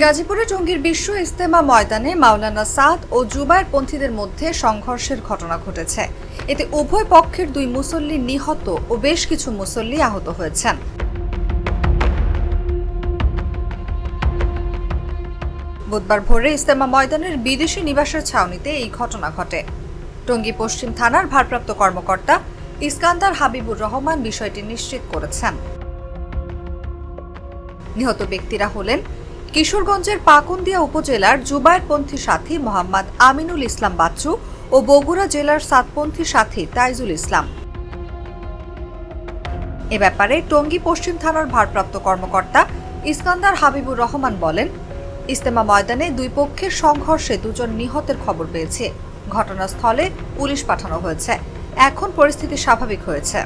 গাজীপুরে টঙ্গীর বিশ্ব ইজতেমা ময়দানে মাওলানা সাদ ও জুবায়েরপন্থীদের মধ্যে সংঘর্ষের ঘটনা ঘটেছে। এতে উভয় পক্ষের দুই মুসল্লি নিহত ও বেশ কিছু মুসল্লি আহত হয়েছেন। বুধবার ভোরে ইজতেমা ময়দানের বিদেশি নিবাসের ছাউনিতে এই ঘটনা ঘটে। টঙ্গী পশ্চিম থানার ভারপ্রাপ্ত কর্মকর্তা ইস্কান্দার হাবিবুর রহমান বিষয়টি নিশ্চিত করেছেন। নিহত ব্যক্তিরা হলেন কিশোরগঞ্জের পাকুন্দিয়া উপজেলার জুবায়েরপন্থী সাথী মোহাম্মদ আমিনুল ইসলাম বাচ্চু ও বগুড়া জেলার সাতপন্থী সাথী তাইজুল ইসলাম। এ ব্যাপারে টঙ্গী পশ্চিম থানার ভারপ্রাপ্ত কর্মকর্তা ইস্কান্দার হাবিবুর রহমান বলেন, ইজতেমা ময়দানে দুই পক্ষের সংঘর্ষে দুজন নিহতের খবর পেয়েছে। ঘটনাস্থলে পুলিশ পাঠানো হয়েছে। এখন পরিস্থিতি স্বাভাবিক হয়েছে।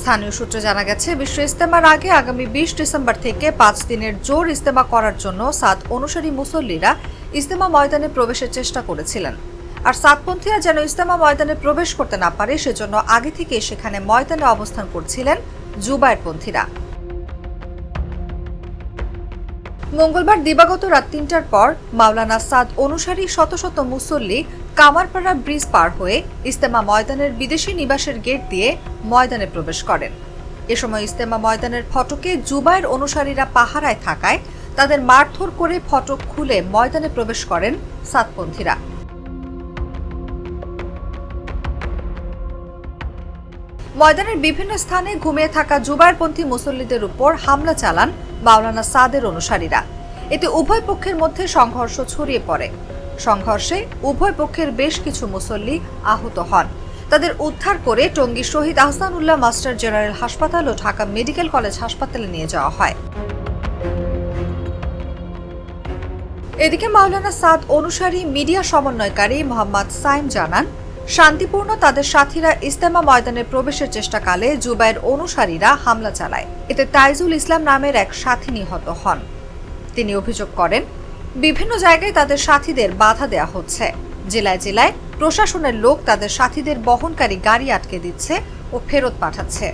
স্থানীয় সূত্রে জানা গেছে, বিশ্ব ইজতেমার আগে আগামী 20 ডিসেম্বর থেকে 5 দিনের জোর ইজতেমা করার জন্য সাত অনুসারী মুসল্লিরা ইজতেমা ময়দানে প্রবেশের চেষ্টা করেছিলেন। আর সাতপন্থীরা যেন ইজতেমা ময়দানে প্রবেশ করতে না পারে সেজন্য আগে থেকে সেখানে ময়দানে অবস্থান করছিলেন জুবায়েরপন্থীরা। মঙ্গলবার দিবাগত রাত 3টার পর মাওলানা সাদ অনুসারী শত শত মুসল্লি কামারপাড়া ব্রিজ পার হয়ে ইজতেমা ময়দানের বিদেশি নিবাসের গেট দিয়ে ময়দানে প্রবেশ করেন। এ সময় ইজতেমা ময়দানের ফটকে জুবায়ের অনুসারীরা পাহারায় থাকায় তাদের মারধর করে ফটক খুলে ময়দানে প্রবেশ করেন সাতপন্থীরা। ময়দানের বিভিন্ন স্থানে ঘুমিয়ে থাকা জুবায়েরপন্থী মুসল্লিদের উপর হামলা চালান মাওলানা সাদের অনুসারীরা। এতে উভয় পক্ষের মধ্যে সংঘর্ষ ছড়িয়ে পড়ে। সংঘর্ষে উভয় পক্ষের বেশ কিছু মুসল্লি আহত হন। তাদের উদ্ধার করে টঙ্গী শহীদ আহসানুল্লাহ মাস্টার জেনারেল হাসপাতাল ও ঢাকা মেডিকেল কলেজ হাসপাতালে নিয়ে যাওয়া হয়। এদিকে মাওলানা সাদ অনুসারী মিডিয়া সমন্বয়কারী মোহাম্মদ সাইম জানান, শান্তিপূর্ণ তাদের সাথীরা ইজতেমা ময়দানে প্রবেশের চেষ্টাকালে জুবায়ের অনুসারীরা হামলা চালায়। এতে তাইজুল ইসলাম নামের এক সাথী নিহত হন। তিনি অভিযোগ করেন, বিভিন্ন জায়গায় তাদের সাথীদের বাধা দেওয়া হচ্ছে। জেলায় জেলায় প্রশাসনের লোক তাদের সাথীদের বহনকারী গাড়ি আটকে দিচ্ছে ও ফেরত পাঠাচ্ছে।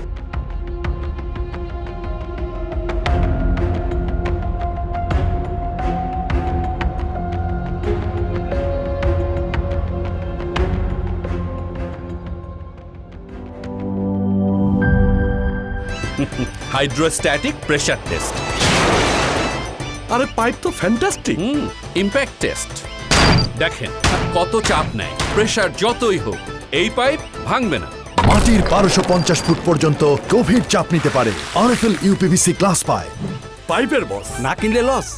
Hydrostatic pressure test. আরে পাইপ তো ফ্যান্টাস্টিক। Impact test. দেখেন কত চাপ নেয়, প্রেসার যতই হোক এই পাইপ ভাঙবে না। মাটির 1250 ফুট পর্যন্ত গভীর চাপ নিতে পারে RFL UPVC গ্লাস পাইপ। পাইপের বস, না কিনলে লস।